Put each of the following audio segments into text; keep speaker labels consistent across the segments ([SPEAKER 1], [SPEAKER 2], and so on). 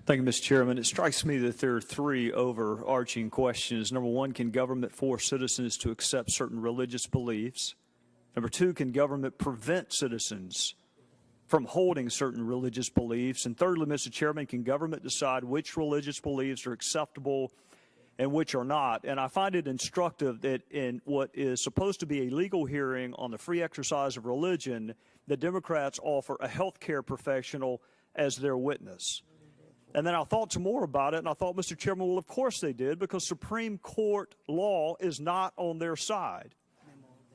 [SPEAKER 1] Thank you, Mr. Chairman. It strikes me that there are three overarching questions. Number one, can government force citizens to accept certain religious beliefs? Number two, can government prevent citizens from holding certain religious beliefs? And thirdly, Mr. Chairman, can government decide which religious beliefs are acceptable and which are not? And I find it instructive that in what is supposed to be a legal hearing on the free exercise of religion, the Democrats offer a healthcare professional as their witness. And then I thought some more about it, and I thought, Mr. Chairman, well, of course they did, because Supreme Court law is not on their side.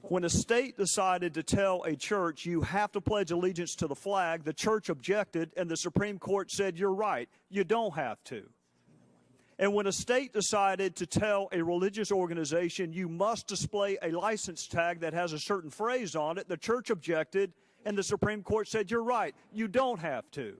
[SPEAKER 1] When a state decided to tell a church, you have to pledge allegiance to the flag, the church objected, and the Supreme Court said, you're right, you don't have to. And when a state decided to tell a religious organization, you must display a license tag that has a certain phrase on it, the church objected, and the Supreme Court said, you're right, you don't have to.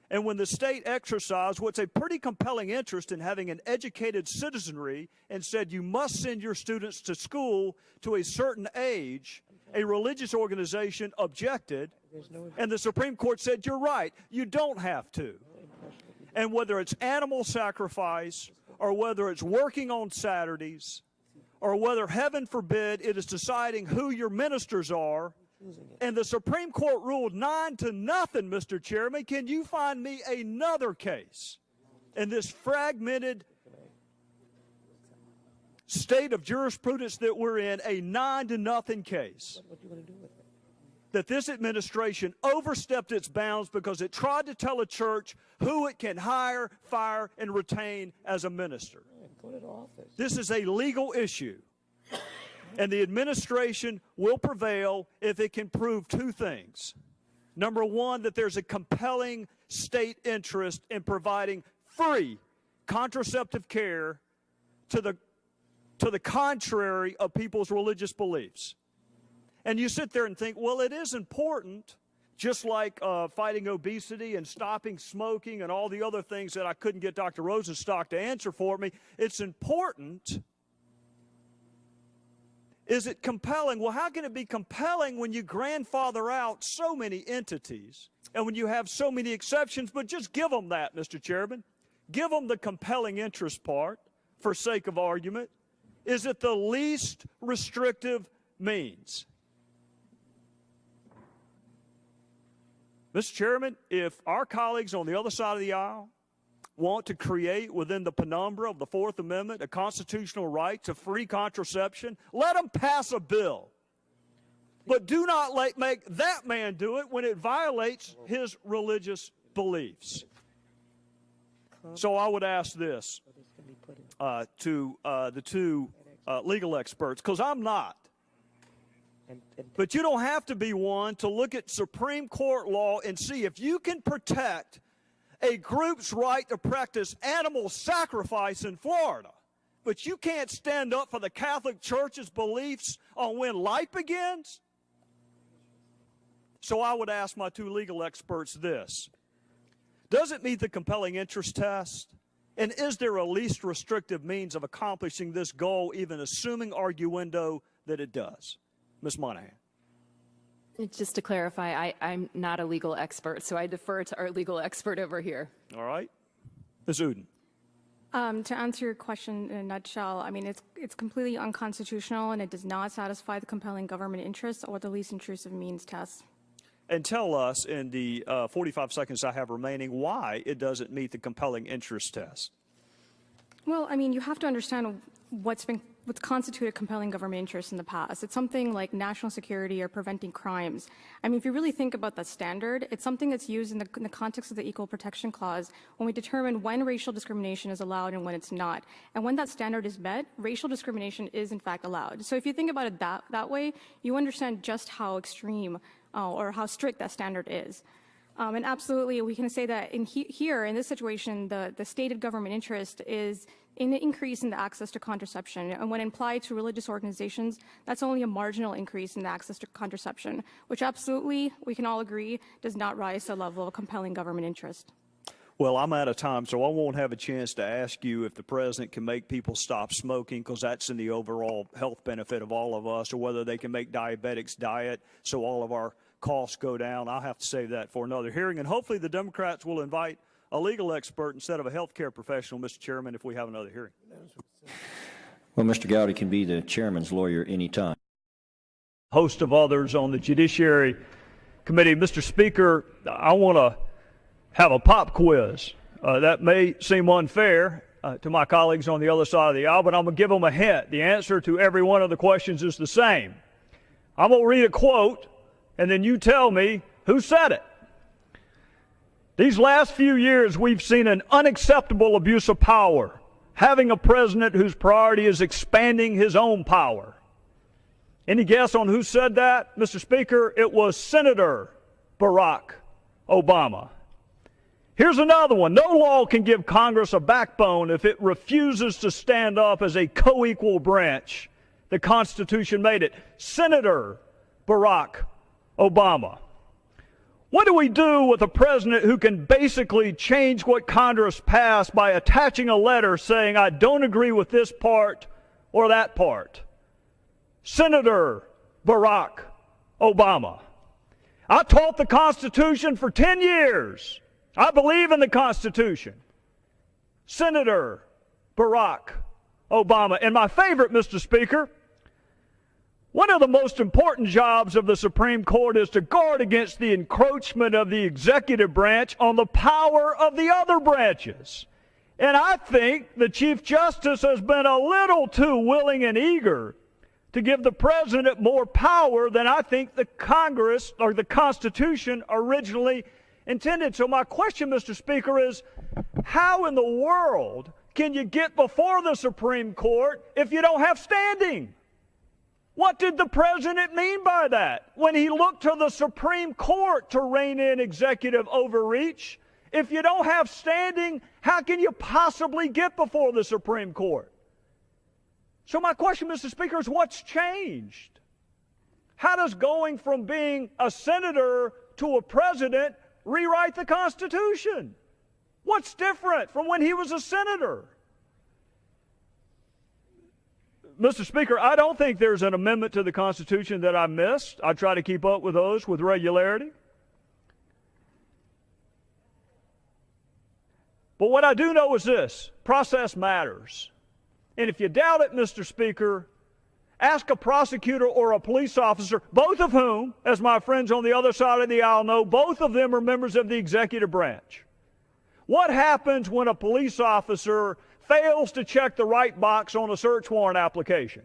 [SPEAKER 1] And when the state exercised what's a pretty compelling interest in having an educated citizenry and said you must send your students to school to a certain age, a religious organization objected, and the Supreme Court said, you're right, you don't have to. And whether it's animal sacrifice, or whether it's working on Saturdays, or whether, heaven forbid, it is deciding who your ministers are, and the Supreme Court ruled 9-0, Mr. Chairman. Can you find me another case in this fragmented state of jurisprudence that we're in, a 9-0 case, that this administration overstepped its bounds because it tried to tell a church who it can hire, fire, and retain as a minister? This is a legal issue. And the administration will prevail if it can prove two things. Number one, that there's a compelling state interest in providing free contraceptive care to the contrary of people's religious beliefs. And you sit there and think, well, it is important, just like fighting obesity and stopping smoking and all the other things that I couldn't get Dr. Rosenstock to answer for me. It's important. Is it compelling? Well, how can it be compelling when you grandfather out so many entities and when you have so many exceptions? But just give them that, Mr. Chairman. Give them the compelling interest part for sake of argument. Is it the least restrictive means? Mr. Chairman, if our colleagues on the other side of the aisle want to create within the penumbra of the Fourth Amendment a constitutional right to free contraception, let them pass a bill. But do not make that man do it when it violates his religious beliefs. So I would ask this to the two legal experts, because I'm not. But you don't have to be one to look at Supreme Court law and see if you can protect a group's right to practice animal sacrifice in Florida, but you can't stand up for the Catholic Church's beliefs on when life begins? So I would ask my two legal experts this. Does it meet the compelling interest test? And is there a least restrictive means of accomplishing this goal, even assuming arguendo that it does? Ms. Monahan.
[SPEAKER 2] Just to clarify, I'm not a legal expert, so I defer to our legal expert over here.
[SPEAKER 1] All right. Ms. Uden.
[SPEAKER 3] To answer your question in a nutshell, I mean, it's completely unconstitutional, and it does not satisfy the compelling government interest or the least intrusive means test.
[SPEAKER 1] And tell us, in the 45 seconds I have remaining, why it doesn't meet the compelling interest test.
[SPEAKER 3] Well, I mean, you have to understand what's constituted compelling government interest in the past. It's something like national security or preventing crimes. I mean, if you really think about that standard, it's something that's used in the context of the Equal Protection Clause when we determine when racial discrimination is allowed and when it's not. And when that standard is met, racial discrimination is in fact allowed. So if you think about it that way, you understand just how extreme or how strict that standard is. And absolutely, we can say that here, in this situation, the stated government interest is in the increase in the access to contraception. And when applied to religious organizations, that's only a marginal increase in the access to contraception, which absolutely, we can all agree, does not rise to the level of compelling government interest.
[SPEAKER 1] Well, I'm out of time, so I won't have a chance to ask you if the president can make people stop smoking, because that's in the overall health benefit of all of us, or whether they can make diabetics diet so all of our costs go down. I'll have to save that for another hearing, and hopefully the Democrats will invite a legal expert instead of a healthcare professional, Mr. Chairman, if we have another hearing.
[SPEAKER 4] Well, Mr. Gowdy can be the chairman's lawyer anytime.
[SPEAKER 1] Host of others on the Judiciary Committee. Mr. Speaker, I want to have a pop quiz. That may seem unfair to my colleagues on the other side of the aisle, but I'm going to give them a hint. The answer to every one of the questions is the same. I'm going to read a quote, and then you tell me who said it. These last few years, we've seen an unacceptable abuse of power, having a president whose priority is expanding his own power. Any guess on who said that, Mr. Speaker? It was Senator Barack Obama. Here's another one. No law can give Congress a backbone if it refuses to stand up as a co-equal branch. The Constitution made it. Senator Barack Obama. What do we do with a president who can basically change what Congress passed by attaching a letter saying, I don't agree with this part or that part? Senator Barack Obama. I taught the Constitution for 10 years. I believe in the Constitution. Senator Barack Obama. And my favorite, Mr. Speaker, one of the most important jobs of the Supreme Court is to guard against the encroachment of the executive branch on the power of the other branches. And I think the Chief Justice has been a little too willing and eager to give the president more power than I think the Congress or the Constitution originally intended. So my question, Mr. Speaker, is how in the world can you get before the Supreme Court if you don't have standing? What did the president mean by that when he looked to the Supreme Court to rein in executive overreach? If you don't have standing, how can you possibly get before the Supreme Court? So my question, Mr. Speaker, is what's changed? How does going from being a senator to a president rewrite the Constitution? What's different from when he was a senator? Mr. Speaker, I don't think there's an amendment to the Constitution that I missed. I try to keep up with those with regularity. But what I do know is this: process matters. And if you doubt it, Mr. Speaker, ask a prosecutor or a police officer, both of whom, as my friends on the other side of the aisle know, both of them are members of the executive branch. What happens when a police officer fails to check the right box on a search warrant application?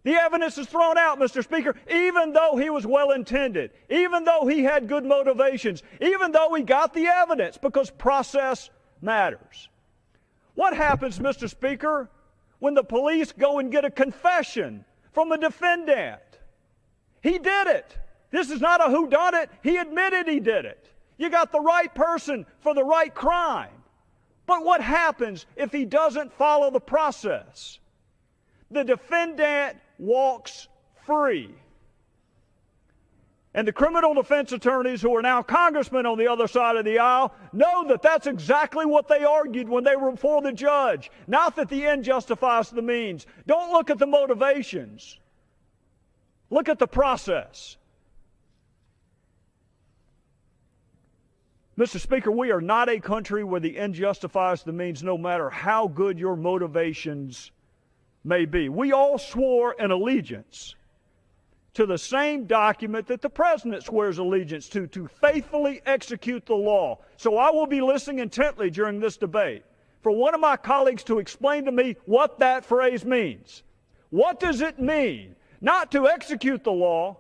[SPEAKER 1] The evidence is thrown out, Mr. Speaker, even though he was well-intended, even though he had good motivations, even though he got the evidence, because process matters. What happens, Mr. Speaker, when the police go and get a confession from a defendant? He did it. This is not a whodunit. He admitted he did it. You got the right person for the right crime. But what happens if he doesn't follow the process? The defendant walks free. And the criminal defense attorneys who are now congressmen on the other side of the aisle know that that's exactly what they argued when they were before the judge. Not that the end justifies the means. Don't look at the motivations. Look at the process. Mr. Speaker, we are not a country where the end justifies the means, no matter how good your motivations may be. We all swore an allegiance to the same document that the president swears allegiance to faithfully execute the law. So I will be listening intently during this debate for one of my colleagues to explain to me what that phrase means. What does it mean not to execute the law,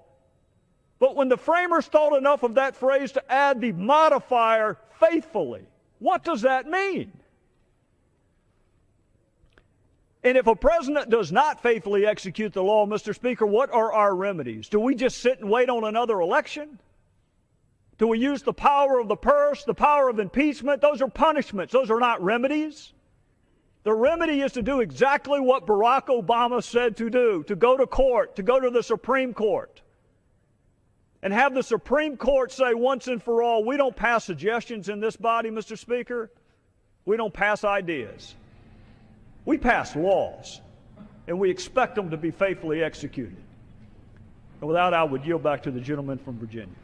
[SPEAKER 1] but when the framers thought enough of that phrase to add the modifier faithfully? What does that mean? And if a president does not faithfully execute the law, Mr. Speaker, what are our remedies? Do we just sit and wait on another election? Do we use the power of the purse, the power of impeachment? Those are punishments. Those are not remedies. The remedy is to do exactly what Barack Obama said to do, to go to court, to go to the Supreme Court, and have the Supreme Court say once and for all, we don't pass suggestions in this body, Mr. Speaker. We don't pass ideas. We pass laws, and we expect them to be faithfully executed. And with that, I would yield back to the gentleman from Virginia.